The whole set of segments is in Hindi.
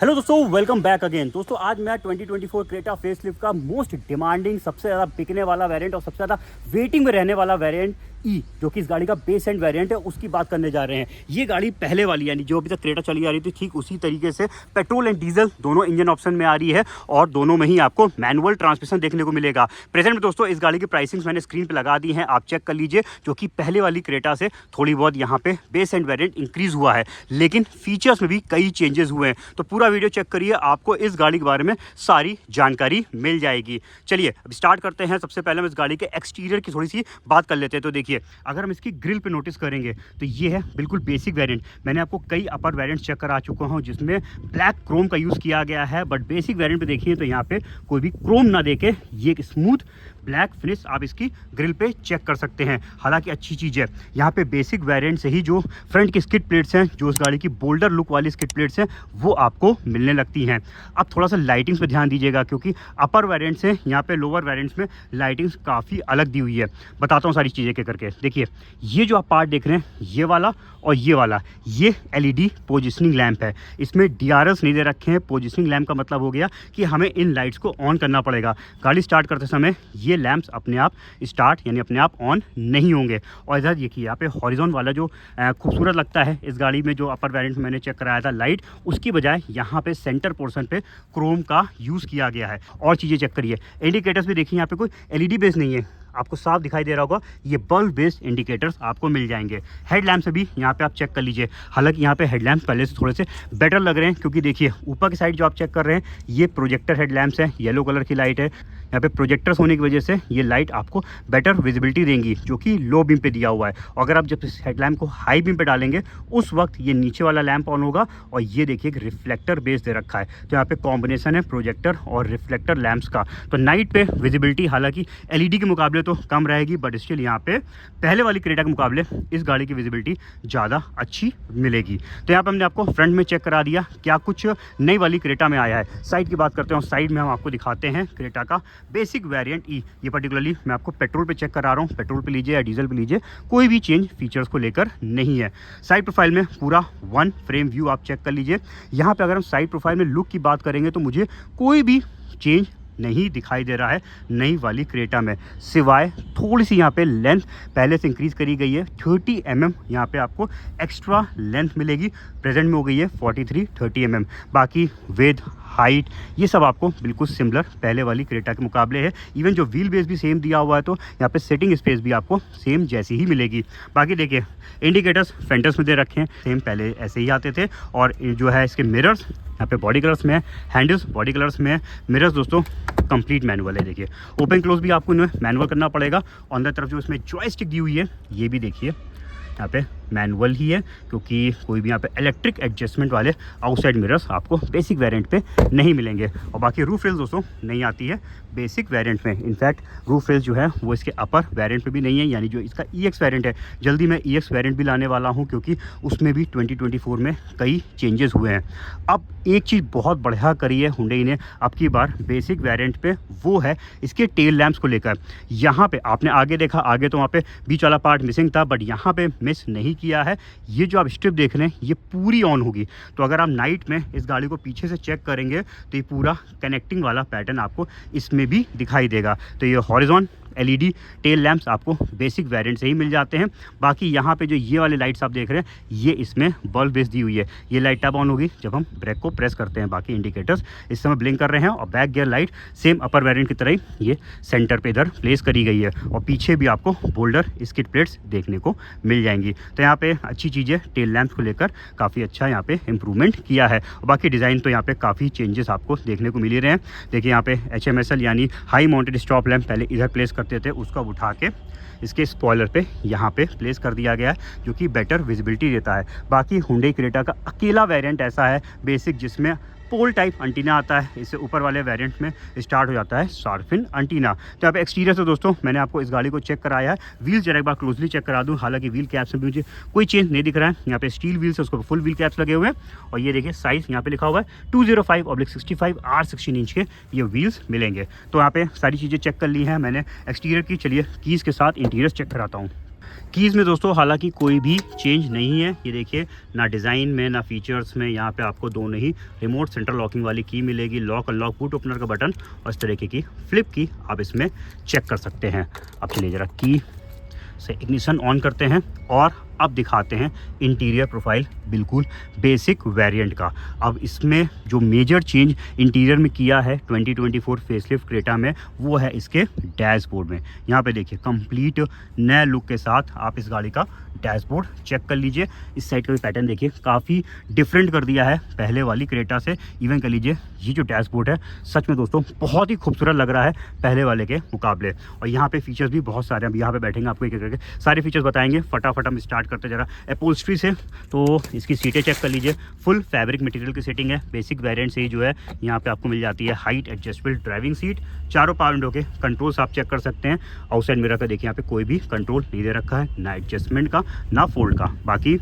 हेलो दोस्तों, वेलकम बैक अगेन। दोस्तों आज मैं 2024 क्रेटा फेसलिफ्ट का मोस्ट डिमांडिंग, सबसे ज़्यादा बिकने वाला वेरिएंट और सबसे ज़्यादा वेटिंग में रहने वाला वेरिएंट ई, जो कि इस गाड़ी का बेस एंड वेरिएंट है, उसकी बात करने जा रहे हैं। ये गाड़ी पहले वाली, यानी जो अभी तक क्रेटा चली आ रही थी, ठीक उसी तरीके से पेट्रोल एंड डीजल दोनों इंजन ऑप्शन में आ रही है और दोनों में ही आपको मैनुअल ट्रांसमिशन देखने को मिलेगा। प्रेजेंट में दोस्तों इस गाड़ी की प्राइसिंग्स मैंने स्क्रीन पर लगा दी हैं, आप चेक कर लीजिए। जो कि पहले वाली क्रेटा से थोड़ी बहुत यहाँ पे बेस एंड वेरिएंट इंक्रीज हुआ है, लेकिन फीचर्स में भी कई चेंजेस हुए हैं। तो पूरा वीडियो चेक करिए, आपको इस गाड़ी के बारे में सारी जानकारी मिल जाएगी। चलिए अब स्टार्ट करते हैं। सबसे पहले हम इस गाड़ी के एक्सटीरियर की थोड़ी सी बात कर लेते हैं। तो देखिए, अगर हम इसकी ग्रिल पे नोटिस करेंगे तो ये है बिल्कुल बेसिक वेरिएंट। मैंने आपको कई अपर वेरिएंट चेक करा चुका हूँ जिसमें ब्लैक क्रोम का यूज़ किया गया है, बट बेसिक वेरिएंट पे देखिए तो यहाँ पे कोई भी क्रोम ना देके ये एक स्मूथ ब्लैक फिनिश आप इसकी ग्रिल पे चेक कर सकते हैं। हालांकि अच्छी चीज़ है, यहाँ पे बेसिक वेरिएंट से ही जो फ्रंट की स्किड प्लेट्स हैं, जो इस गाड़ी की बोल्डर लुक वाली स्किड प्लेट्स हैं, वो आपको मिलने लगती हैं। अब थोड़ा सा लाइटिंग्स पे ध्यान दीजिएगा, क्योंकि अपर वेरिएंट से यहाँ पे लोअर वेरिएंट्स में लाइटिंग्स काफ़ी अलग दी हुई है। बताता हूँ सारी चीज़ें के करके। देखिए, ये जो आप पार्ट देख रहे हैं, ये वाला और ये वाला, ये एलईडी पोजिशनिंग लैंप है। इसमें डीआरएल्स नहीं दे रखे हैं। पोजिशनिंग लैंप का मतलब हो गया कि हमें इन लाइट्स को ऑन करना पड़ेगा। गाड़ी स्टार्ट करते समय ये लैंप्स अपने आप स्टार्ट यानी अपने आप ऑन नहीं होंगे। और इधर देखिए, यहाँ पे हॉरिजॉन वाला जो खूबसूरत लगता है इस गाड़ी में, जो अपर वेरिएंट में मैंने चेक कराया था लाइट, उसकी बजाय यहाँ पे सेंटर पोर्शन पे क्रोम का यूज़ किया गया है। और चीज़ें चेक करिए, इंडिकेटर्स भी देखिए, यहाँ पे कोई एलईडी बेस नहीं है, आपको साफ दिखाई दे रहा होगा, ये बल्ब बेस्ड इंडिकेटर्स आपको मिल जाएंगे। हेडलैम्प से भी यहाँ पे आप चेक कर लीजिए। हालांकि यहाँ पे हेडलैम्प पहले से थोड़े से बेटर लग रहे हैं, क्योंकि देखिए ऊपर की साइड जो आप चेक कर रहे हैं, ये प्रोजेक्टर हेडलैम्प्स है, येलो कलर की लाइट है। यहाँ पे प्रोजेक्टर्स होने की वजह से ये लाइट आपको बेटर विजिबिलिटी देंगी, जो कि लो बीम पे दिया हुआ है। और अगर आप जब इस हेडलैम्प को हाई बीम पे डालेंगे, उस वक्त ये नीचे वाला लैंप ऑन होगा। और ये देखिए एक रिफ्लेक्टर बेस दे रखा है, तो यहाँ पे कॉम्बिनेशन है प्रोजेक्टर और रिफ्लेक्टर लैंप्स का। तो नाइट पे विजिबिलिटी हालांकि एलईडी के मुकाबले तो कम रहेगी, बट स्टिल यहाँ पे पहले वाली क्रेटा के मुकाबले इस गाड़ी की विजिबिलिटी ज़्यादा अच्छी मिलेगी। तो यहाँ पे हमने आपको फ्रंट में चेक करा दिया क्या कुछ नई वाली क्रेटा में आया है। साइड की बात करते हैं, साइड में हम आपको दिखाते हैं क्रेटा का बेसिक वेरिएंट ई। ये पर्टिकुलरली मैं आपको पेट्रोल पे चेक करा रहा हूँ, पेट्रोल पे लीजिए या डीजल पे लीजिए, कोई भी चेंज फीचर्स को लेकर नहीं है। साइड प्रोफाइल में पूरा वन फ्रेम व्यू आप चेक कर लीजिए। यहाँ पे अगर हम साइड प्रोफाइल में लुक की बात करेंगे तो मुझे कोई भी चेंज नहीं दिखाई दे रहा है नई वाली क्रेटा में, सिवाय थोड़ी सी यहाँ पे लेंथ पहले से इंक्रीज करी गई है। 30 mm यहाँ पे आपको एक्स्ट्रा लेंथ मिलेगी, प्रेजेंट में हो गई है 43 30 mm। बाकी विड्थ, हाइट, ये सब आपको बिल्कुल सिमिलर पहले वाली क्रेटा के मुकाबले है। इवन जो व्हील बेस भी सेम दिया हुआ है, तो यहाँ पे सेटिंग स्पेस भी आपको सेम जैसी ही मिलेगी। बाकी देखिए, इंडिकेटर्स फेंटर्स में दे रखे हैं, सेम पहले ऐसे ही आते थे। और जो है इसके मिरर्स यहाँ पे बॉडी कलर्स में है, हैंडल्स बॉडी कलर्स में है, मिरर्स दोस्तों कंप्लीट मैनुअल है। देखिए, ओपन क्लोज भी आपको इन्हें मैनुअल करना पड़ेगा। अंदर तरफ जो इसमें जॉयस्टिक दी हुई है, ये भी देखिए यहाँ पे मैनुअल ही है, क्योंकि कोई भी यहाँ पे इलेक्ट्रिक एडजस्टमेंट वाले आउटसाइड मिरर्स आपको बेसिक वेरिएंट पे नहीं मिलेंगे। और बाकी रूफ रेल्स दोस्तों नहीं आती है बेसिक वेरिएंट में। इनफैक्ट रूफ रेल्स जो है वो इसके अपर वेरिएंट पे भी नहीं है, यानी जो इसका EX वेरिएंट है। जल्दी मैं EX वेरिएंट भी लाने वाला हूँ, क्योंकि उसमें भी 2024 में कई चेंजेस हुए हैं। अब एक चीज़ बहुत बढ़िया करी है हुंडई ने अब की बार बेसिक वेरिएंट पे, वो है इसके टेल लैंप्स को लेकर। यहाँ पे आपने आगे देखा, आगे तो वहाँ पे बीच वाला पार्ट मिसिंग था, बट यहाँ पे मिस नहीं किया है। ये जो आप स्ट्रिप देख रहे हैं, ये पूरी ऑन होगी। तो अगर आप नाइट में इस गाड़ी को पीछे से चेक करेंगे तो ये पूरा कनेक्टिंग वाला पैटर्न आपको इसमें भी दिखाई देगा। तो ये हॉरिजॉन एलईडी टेल लैंप्स आपको बेसिक वेरिएंट से ही मिल जाते हैं। बाकी यहाँ पे जो ये वाले लाइट्स आप देख रहे हैं, ये इसमें बल्ब बेस दी हुई है। ये लाइट तब ऑन होगी जब हम ब्रेक को प्रेस करते हैं। बाकी इंडिकेटर्स इस समय ब्लिंक कर रहे हैं। और बैक गियर लाइट सेम अपर वेरिएंट की तरह ही ये सेंटर पे इधर प्लेस करी गई है। और पीछे भी आपको बोल्डर स्किड प्लेट्स देखने को मिल जाएंगी। तो यहाँ पे अच्छी चीज़ें, टेल लैंप्स को लेकर काफ़ी अच्छा यहाँ पे इंप्रूवमेंट किया है। और बाकी डिज़ाइन तो यहाँ पे काफ़ी चेंजेस आपको देखने को मिल ही रहे हैं। देखिए, यहाँ पे HMSL यानी हाई माउंटेड स्टॉप लैंप पहले इधर प्लेस करते थे, उसको उठा के इसके स्पॉइलर पे यहाँ पे प्लेस कर दिया गया है, जो कि बेटर विजिबिलिटी देता है। बाकी हुंडई क्रेटा का अकेला वेरिएंट ऐसा है बेसिक, जिसमें पोल टाइप अंटीना आता है। इससे ऊपर वाले वेरिएंट में स्टार्ट हो जाता है शार्फिन अंटीना। तो यहाँ पे एक्सटीरियर से दोस्तों मैंने आपको इस गाड़ी को चेक कराया है। व्हील जरा एक बार क्लोजली चेक करा दूँ, हालांकि व्हील कैप्स में भी मुझे कोई चेंज नहीं दिख रहा है। यहाँ पे स्टील व्हील्स है, उसको फुल व्हील कैप्स लगे हुए हैं। और ये देखिए साइज़ यहाँ पे लिखा हुआ है 205/65 R16 इंच के ये व्हील्स मिलेंगे। तो यहाँ पे सारी चीज़ें चेक कर ली हैं मैंने एक्सटीरियर की। चलिए कीज़ के साथ इंटीरियर चेक कराता हूँ। कीज़ में दोस्तों हालांकि कोई भी चेंज नहीं है, ये देखिए ना डिज़ाइन में ना फीचर्स में। यहाँ पे आपको दोनों ही रिमोट सेंट्रल लॉकिंग वाली की मिलेगी, लॉक अनलॉक बूट ओपनर का बटन और इस तरीके की फ्लिप की आप इसमें चेक कर सकते हैं। अब चलिए ज़रा की से इग्निशन ऑन करते हैं और अब दिखाते हैं इंटीरियर प्रोफाइल बिल्कुल बेसिक वेरिएंट का। अब इसमें जो मेजर चेंज इंटीरियर में किया है 2024 फेसलिफ्ट क्रेटा में वो है इसके डैशबोर्ड में। यहाँ पे देखिए कंप्लीट नए लुक के साथ आप इस गाड़ी का डैशबोर्ड चेक कर लीजिए। इस साइड का भी पैटर्न देखिए काफ़ी डिफरेंट कर दिया है पहले वाली क्रेटा से। इवन कर लीजिए ये जो डैशबोर्ड है सच में दोस्तों बहुत ही खूबसूरत लग रहा है पहले वाले के मुकाबले। और यहाँ पे फीचर्स भी बहुत सारे हैं, अब यहाँ पे बैठेंगे आपको एक एक करके सारे फीचर्स बताएंगे। फटाफट हम स्टार्ट करते जरा अपहोल्स्ट्री से। तो इसकी सीटें चेक कर लीजिए, फुल फैब्रिक मटेरियल की सीटिंग है। बेसिक वेरिएंट से ही जो है यहाँ पे आपको मिल जाती है हाइट एडजस्टेबल ड्राइविंग सीट। चारों पावर विंडो के कंट्रोल्स आप चेक कर सकते हैं। आउटसाइड मिरर का देखिए यहाँ पे कोई भी कंट्रोल नहीं दे रखा है, ना एडजस्टमेंट का ना फोल्ड का। बाकी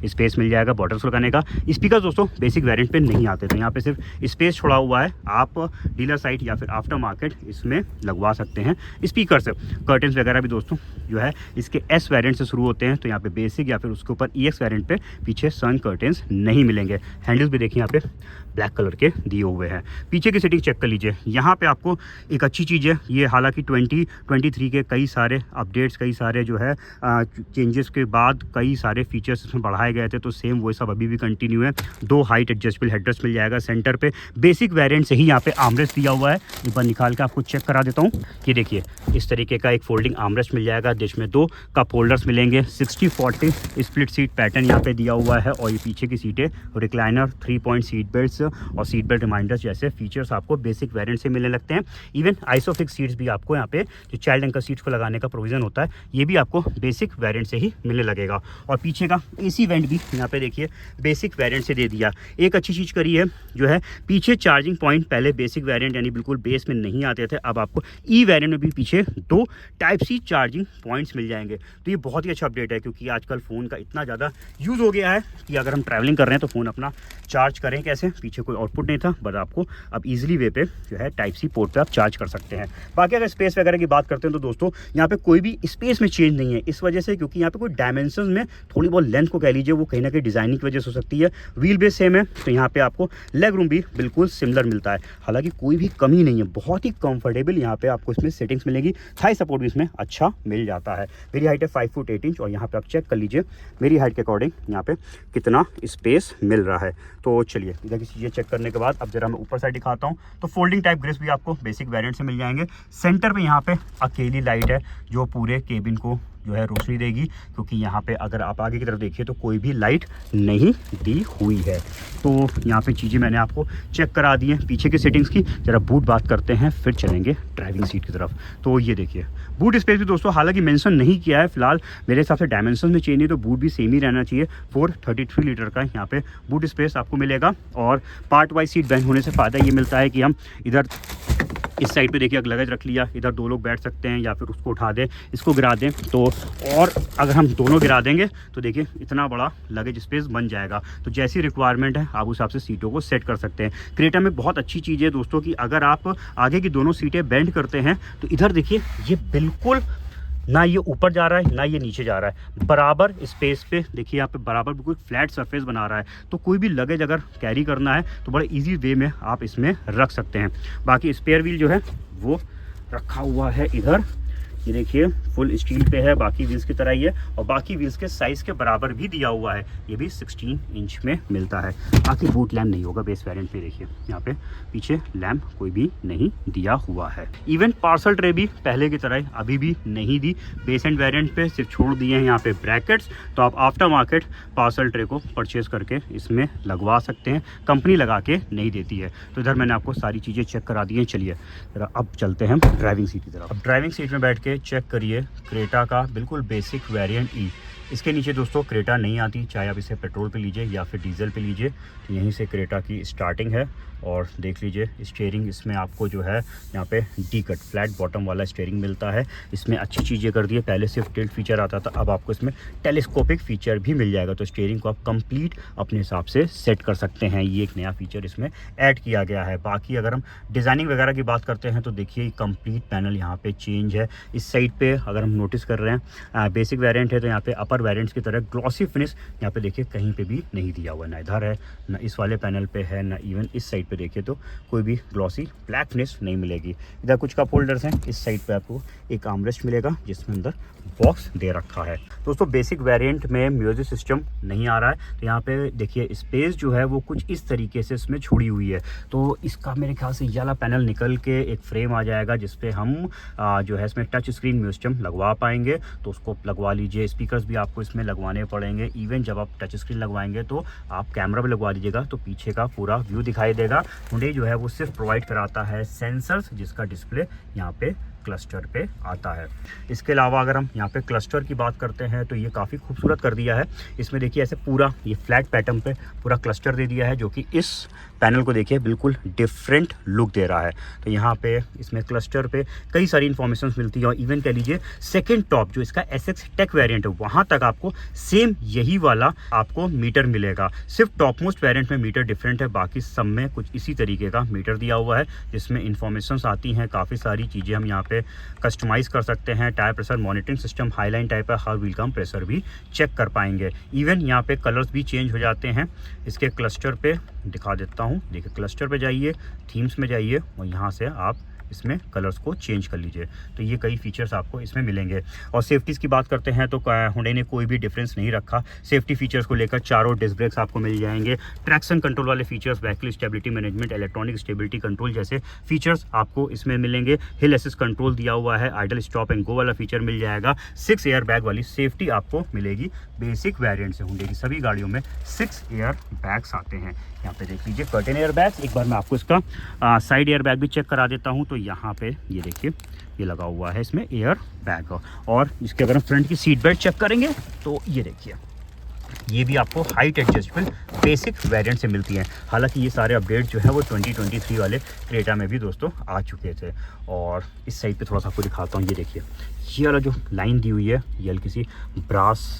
स्पेस मिल जाएगा बॉटल्स लगाने का। स्पीकर दोस्तों बेसिक वेरिएंट पे नहीं आते, तो यहाँ पे सिर्फ स्पेस छोड़ा हुआ है, आप डीलर साइट या फिर आफ्टर मार्केट इसमें लगवा सकते हैं स्पीकर से। कर्टन्स वगैरह भी दोस्तों जो है इसके एस वेरिएंट से शुरू होते हैं, तो यहाँ पे बेसिक या फिर उसके ऊपर EX वेरिएंट पे पीछे सन कर्टन्स नहीं मिलेंगे। हैंडल्स भी देखिए यहाँ पे ब्लैक कलर के दिए हुए हैं। पीछे की सेटिंग चेक कर लीजिए, यहाँ पे आपको एक अच्छी चीज़ है, ये हालांकि 2023 के कई सारे अपडेट्स, कई सारे जो है चेंजेस के बाद कई सारे फीचर्स इसमें बढ़ाए गए थे, तो सेम वही सब अभी भी कंटिन्यू है। 2 हाइट एडजस्टेबल हेडरेस्ट मिल जाएगा सेंटर पे। बेसिक वेरिएंट से ही यहाँ पे आर्मरेस्ट दिया हुआ है, एक बार निकाल के आपको चेक करा देता हूँ। ये देखिए इस तरीके का एक फोल्डिंग आर्मरेस्ट मिल जाएगा, जिसमें 2 कप होल्डर्स मिलेंगे। 60-40 स्प्लिट सीट पैटर्न यहाँ पे दिया हुआ है और ये पीछे की सीटें रिक्लाइनर, 3 पॉइंट सीट बेल्ट्स और सीट बेल्ट रिमाइंडर्स जैसे फीचर्स आपको बेसिक वेरिएंट से मिलने लगते हैं। इवन आइसोफिक्स सीट्स भी आपको यहाँ पे जो चाइल्ड एंकर सीट्स को लगाने का प्रोविजन होता है ये भी आपको बेसिक वेरिएंट से ही मिलने लगेगा। और पीछे का AC वेंट भी यहाँ पे देखिए बेसिक वेरिएंट से दे दिया। एक अच्छी चीज़ करी है जो है पीछे चार्जिंग पॉइंट, पहले बेसिक वेरिएंट यानी बिल्कुल बेस में नहीं आते थे, अब आपको ई वेरिएंट में भी पीछे 2 टाइप सी चार्जिंग पॉइंट्स मिल जाएंगे। तो ये बहुत ही अच्छा अपडेट है, क्योंकि आजकल फ़ोन का इतना ज़्यादा यूज़ हो गया है कि अगर हम ट्रैवलिंग कर रहे हैं तो फ़ोन अपना चार्ज करें कैसे, पीछे कोई आउटपुट नहीं था, बट आपको अब ईजिली वे पे जो है टाइप सी पोर्ट पे आप चार्ज कर सकते हैं। बाकी अगर स्पेस वगैरह की बात करते हैं तो दोस्तों यहाँ पे कोई भी स्पेस में चेंज नहीं है, इस वजह से क्योंकि यहाँ पे कोई डायमेंशन में थोड़ी बहुत लेंथ को कह लीजिए वो कहीं ना कहीं डिज़ाइनिंग की वजह से हो सकती है। व्हील बेस सेम है, तो यहाँ पे आपको लेग रूम भी बिल्कुल सिमिलर मिलता है, हालांकि कोई भी कमी नहीं है, बहुत ही कंफर्टेबल यहाँ पे आपको इसमें सेटिंग्स मिलेगी। थाई सपोर्ट भी इसमें अच्छा मिल जाता है। मेरी हाइट है 5 फुट 8 इंच और यहाँ पे आप चेक कर लीजिए मेरी हाइट के अकॉर्डिंग यहाँ पे कितना स्पेस मिल रहा है। तो चलिए इधर की चीज़ें चेक करने के बाद अब जरा मैं ऊपर साइड दिखाता हूँ। तो फोल्डिंग टाइप ग्रिल्स भी आपको बेसिक वेरिएंट से मिल जाएंगे। सेंटर पे यहाँ पे अकेली लाइट है जो पूरे केबिन को जो है रोशनी देगी, क्योंकि यहाँ पे अगर आप आगे की तरफ देखिए तो कोई भी लाइट नहीं दी हुई है। तो यहाँ पे चीज़ें मैंने आपको चेक करा दी हैं पीछे की सेटिंग्स की। जरा बूट बात करते हैं फिर चलेंगे ड्राइविंग सीट की तरफ। तो ये देखिए बूट स्पेस भी दोस्तों हालांकि मेंशन नहीं किया है फिलहाल, मेरे हिसाब से डायमेंशन में चेंज नहीं, तो बूट भी सेम ही रहना चाहिए। 433 लीटर का यहाँ पे बूट स्पेस आपको मिलेगा। और पार्ट वाइज सीट बेंच होने से फ़ायदा ये मिलता है कि हम इधर इस साइड पे देखिए लगेज रख लिया, इधर 2 लोग बैठ सकते हैं, या फिर उसको उठा दें, इसको गिरा दें, तो और अगर हम दोनों गिरा देंगे तो देखिए इतना बड़ा लगेज स्पेस बन जाएगा। तो जैसी रिक्वायरमेंट है आप उस हिसाब से सीटों को सेट कर सकते हैं। क्रेटा में बहुत अच्छी चीज़ है दोस्तों कि अगर आप आगे की दोनों सीटें बेंड करते हैं तो इधर देखिए ये बिल्कुल ना ये ऊपर जा रहा है ना ये नीचे जा रहा है, बराबर स्पेस पे देखिए यहाँ पे बराबर बिल्कुल फ्लैट सरफेस बना रहा है। तो कोई भी लगेज अगर कैरी करना है तो बड़े इजी वे में आप इसमें रख सकते हैं। बाकी स्पेयर व्हील जो है वो रखा हुआ है इधर, ये देखिए फुल स्टील पे है, बाकी व्हील्स की तरह ही है, और बाकी व्हील्स के साइज़ के बराबर भी दिया हुआ है, ये भी 16 इंच में मिलता है। बाकी बूट लैम्प नहीं होगा बेस वेरिएंट पे, देखिए यहाँ पे पीछे लैम्प कोई भी नहीं दिया हुआ है। इवन पार्सल ट्रे भी पहले की तरह अभी भी नहीं दी, बेस एंड वेरिएंट पे सिर्फ छोड़ दिए हैं यहाँ पे ब्रैकेट्स। तो आप आफ्टर मार्केट पार्सल ट्रे को परचेज करके इसमें लगवा सकते हैं, कंपनी लगा के नहीं देती है। तो इधर मैंने आपको सारी चीज़ें चेक करा दी हैं। चलिए जरा अब चलते हैं ड्राइविंग सीट की तरफ। अब ड्राइविंग सीट में बैठ के चेक करिए क्रेटा का बिल्कुल बेसिक वेरिएंट ई। इसके नीचे दोस्तों क्रेटा नहीं आती, चाहे आप इसे पेट्रोल पे लीजिए या फिर डीजल पे लीजिए, तो यहीं से क्रेटा की स्टार्टिंग है। और देख लीजिए स्टीयरिंग इसमें आपको जो है यहाँ पे डी कट फ्लैट बॉटम वाला स्टीयरिंग मिलता है। इसमें अच्छी चीज़ें कर दी है, पहले सिर्फ टिल्ट फीचर आता था, अब आपको इसमें टेलीस्कोपिक फीचर भी मिल जाएगा। तो स्टीयरिंग को आप कंप्लीट अपने हिसाब से सेट कर सकते हैं, ये एक नया फीचर इसमें ऐड किया गया है। बाकी अगर हम डिज़ाइनिंग वगैरह की बात करते हैं तो देखिए कंप्लीट पैनल यहाँ पे चेंज है। इस साइड पे अगर हम नोटिस कर रहे हैं बेसिक वेरिएंट है तो यहाँ पे अपर वेरिएंट्स की तरह ग्लॉसी फिनिश यहाँ पे देखिए कहीं पे भी नहीं दिया हुआ, ना इधर है ना इस वाले पैनल पे है, ना इवन इस साइड पे देखिए तो कोई भी ग्लॉसी ब्लैक फिनिश नहीं मिलेगी। इधर कुछ कप होल्डर्स हैं, इस साइड पे आपको एक आर्मरेस्ट मिलेगा जिसमें अंदर बॉक्स दे रखा है। दोस्तों बेसिक वेरिएंट में म्यूजिक सिस्टम नहीं आ रहा है, तो यहाँ पे देखिए स्पेस जो है वो कुछ इस तरीके से इसमें छोड़ी हुई है। तो इसका मेरे ख्याल से ये वाला पैनल निकल के एक फ्रेम आ जाएगा जिसपे हम जो है इसमें टच स्क्रीन म्यूजिक सिस्टम लगवा पाएंगे, तो उसको लगवा लीजिए। स्पीकर्स भी आपको इसमें लगवाने पड़ेंगे, इवन जब आप टच स्क्रीन लगवाएंगे तो आप कैमरा भी लगवा दीजिएगा तो पीछे का पूरा व्यू दिखाई देगा। हुंडई जो है वो सिर्फ प्रोवाइड कराता है सेंसर्स, जिसका डिस्प्ले यहाँ पे क्लस्टर पे आता है। इसके अलावा अगर हम यहाँ पे क्लस्टर की बात करते हैं तो ये काफ़ी खूबसूरत कर दिया है। इसमें देखिए ऐसे पूरा ये फ्लैट पैटर्न पे पूरा क्लस्टर दे दिया है जो कि इस पैनल को देखिए बिल्कुल डिफरेंट लुक दे रहा है। तो यहाँ पे इसमें क्लस्टर पे कई सारी इन्फॉर्मेशन मिलती है और इवन कह लीजिए सेकेंड टॉप जो इसका SX टेक वेरिएंट है वहाँ तक आपको सेम यही वाला आपको मीटर मिलेगा। सिर्फ टॉप मोस्ट वेरिएंट में मीटर डिफरेंट है, बाकी सब में कुछ इसी तरीके का मीटर दिया हुआ है जिसमें इन्फॉर्मेशन आती हैं। काफ़ी सारी चीज़ें हम यहाँ पे कस्टमाइज कर सकते हैं। Tyre pressure monitoring system highline type है, हर व्हील का प्रेशर भी चेक कर पाएंगे। इवन यहाँ पे कलर्स भी चेंज हो जाते हैं। इसके क्लस्टर पे दिखा देता हूँ, देखिए क्लस्टर पे जाइए, थीम्स में जाइए और यहाँ से आप इसमें कलर्स को चेंज कर लीजिए, तो ये कई फीचर्स आपको इसमें मिलेंगे। और सेफ्टीज़ की बात करते हैं तो हुंडई ने कोई भी डिफरेंस नहीं रखा सेफ्टी फीचर्स को लेकर। चारों डिस्क ब्रेक्स आपको मिल जाएंगे, ट्रैक्शन कंट्रोल वाले features, vehicle stability management, electronic stability control जैसे फीचर्स आपको इसमें मिलेंगे। हिल असिस्ट कंट्रोल दिया हुआ है, आइडल स्टॉप एंड गो वाला फीचर मिल जाएगा। 6 एयर बैग वाली सेफ्टी आपको मिलेगी बेसिक वेरिएंट से। हुंडई की सभी गाड़ियों में 6 एयर बैग्स आते हैं। यहाँ पे देख लीजिए कर्टेन एयर बैग्स। एक बार मैं आपको इसका साइड एयर बैग भी चेक करा देता हूँ। तो यहाँ पे ये देखिए ये लगा हुआ है इसमें एयर बैग। और इसके अगर हम फ्रंट की सीट बेल्ट चेक करेंगे तो ये देखिए ये भी आपको हाइट एडजस्टेबल बेसिक वेरिएंट से मिलती हैं। हालांकि ये सारे अपडेट जो है वो 2023 वाले क्रेटा में भी दोस्तों आ चुके थे। और इस साइड पे थोड़ा सा आपको दिखाता हूँ, ये देखिए ये वाला जो लाइन दी हुई है ये हल्की सी ब्रास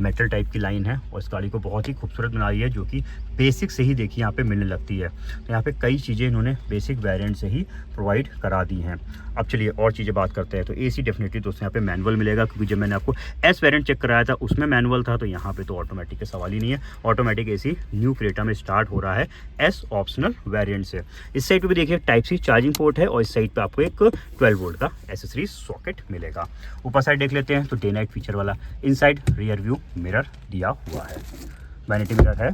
मेटल टाइप की लाइन है और इस गाड़ी को बहुत ही खूबसूरत बनाई है, जो कि बेसिक से ही देखिए यहाँ पे मिलने लगती है। तो यहाँ पे कई चीज़ें इन्होंने बेसिक वेरिएंट से ही प्रोवाइड करा दी हैं। अब चलिए और चीज़ें बात करते हैं। तो AC डेफिनेटली दोस्तों यहाँ पे मैनुअल मिलेगा, क्योंकि जब मैंने आपको S वेरिएंट चेक कराया था उसमें मैनुअल था, तो यहाँ पे तो ऑटोमेटिक का सवाल ही नहीं है। ऑटोमेटिक AC न्यू क्रेटा में स्टार्ट हो रहा है S ऑप्शनल वेरिएंट से। इस साइड पर भी देखिए टाइप C चार्जिंग पोर्ट है और इस साइड पर आपको एक 12 वोल्ट का एसेसरी सॉकेट मिलेगा। ऊपर साइड देख लेते हैं तो डे नाइट फीचर वाला इनसाइड रियर व्यू मिरर दिया हुआ है, वैनिटी मिरर है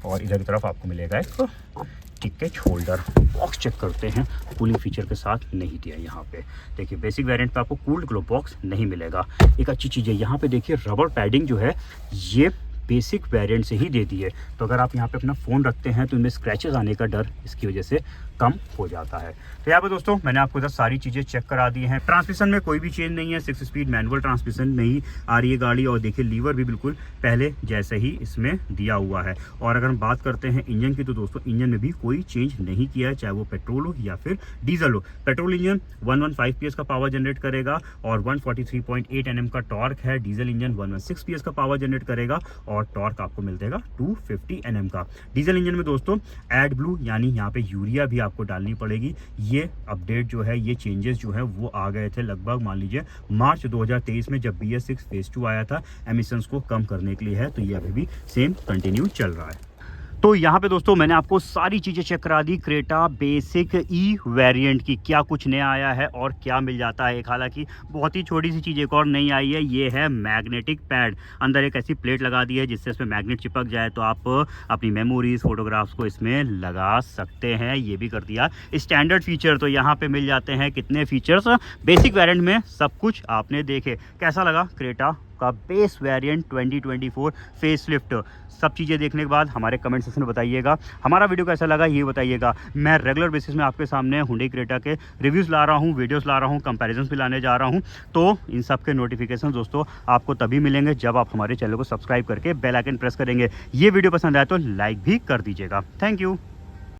और इधर की तरफ आपको मिलेगा एक टिकट होल्डर। बॉक्स चेक करते हैं, कूलिंग फीचर के साथ नहीं दिया यहाँ पे। देखिए बेसिक वेरिएंट पे आपको कूल्ड ग्लो बॉक्स नहीं मिलेगा। एक अच्छी चीज़ है यहाँ पे देखिए रबर पैडिंग जो है ये बेसिक वेरिएंट से ही दे दी है, तो अगर आप यहाँ पे अपना फ़ोन रखते हैं तो इनमें स्क्रैचेस आने का डर इसकी वजह से कम हो जाता है। तो यहाँ पे दोस्तों मैंने आपको इधर सारी चीज़ें चेक करा दी हैं। ट्रांसमिशन में कोई भी चेंज नहीं है, 6 स्पीड मैनुअल ट्रांसमिशन में ही आ रही है गाड़ी। और देखिए लीवर भी बिल्कुल पहले जैसे ही इसमें दिया हुआ है। और अगर हम बात करते हैं इंजन की तो दोस्तों इंजन में भी कोई चेंज नहीं किया है, चाहे वो पेट्रोल हो या फिर डीजल हो। पेट्रोल इंजन 115 PS का पावर जनरेट करेगा और 143.8 Nm का टॉर्क है। डीजल इंजन 116 PS का पावर जनरेट करेगा और टॉर्क आपको मिल जाएगा 250 Nm का। डीजल इंजन में दोस्तों एड ब्लू यानी यहाँ पे यूरिया भी आपको डालनी पड़ेगी। ये अपडेट जो है, ये चेंजेस जो है वो आ गए थे लगभग मान लीजिए मार्च 2023 में, जब BS6 फेज 2 आया था एमिशंस को कम करने के लिए है। तो ये अभी भी सेम कंटिन्यू चल रहा है। तो यहाँ पे दोस्तों मैंने आपको सारी चीज़ें चेक करा दी क्रेटा बेसिक E वेरिएंट की, क्या कुछ नया आया है और क्या मिल जाता है। एक हालांकि बहुत ही छोटी सी चीज़ एक और नई आई है, ये है मैग्नेटिक पैड। अंदर एक ऐसी प्लेट लगा दी है जिससे इसमें मैग्नेट चिपक जाए तो आप अपनी मेमोरीज फोटोग्राफ्स को इसमें लगा सकते हैं। ये भी कर दिया स्टैंडर्ड फीचर। तो यहाँ पे मिल जाते हैं कितने फीचर्स बेसिक वेरिएंट में, सब कुछ आपने देखे। कैसा लगा क्रेटा का बेस वेरिएंट 2024 फेसलिफ्ट। सब चीज़ें देखने के बाद हमारे कमेंट सेक्शन में बताइएगा। हमारा वीडियो कैसा लगा ये बताइएगा। मैं रेगुलर बेसिस में आपके सामने हुंडई क्रेटा के रिव्यूज़ ला रहा हूँ, वीडियोस ला रहा हूँ, कंपैरिजन भी लाने जा रहा हूँ। तो इन सब के नोटिफिकेशन दोस्तों आपको तभी मिलेंगे जब आप हमारे चैनल को सब्सक्राइब करके बेल आइकन प्रेस करेंगे। ये वीडियो पसंद आए तो लाइक भी कर दीजिएगा। Thank you.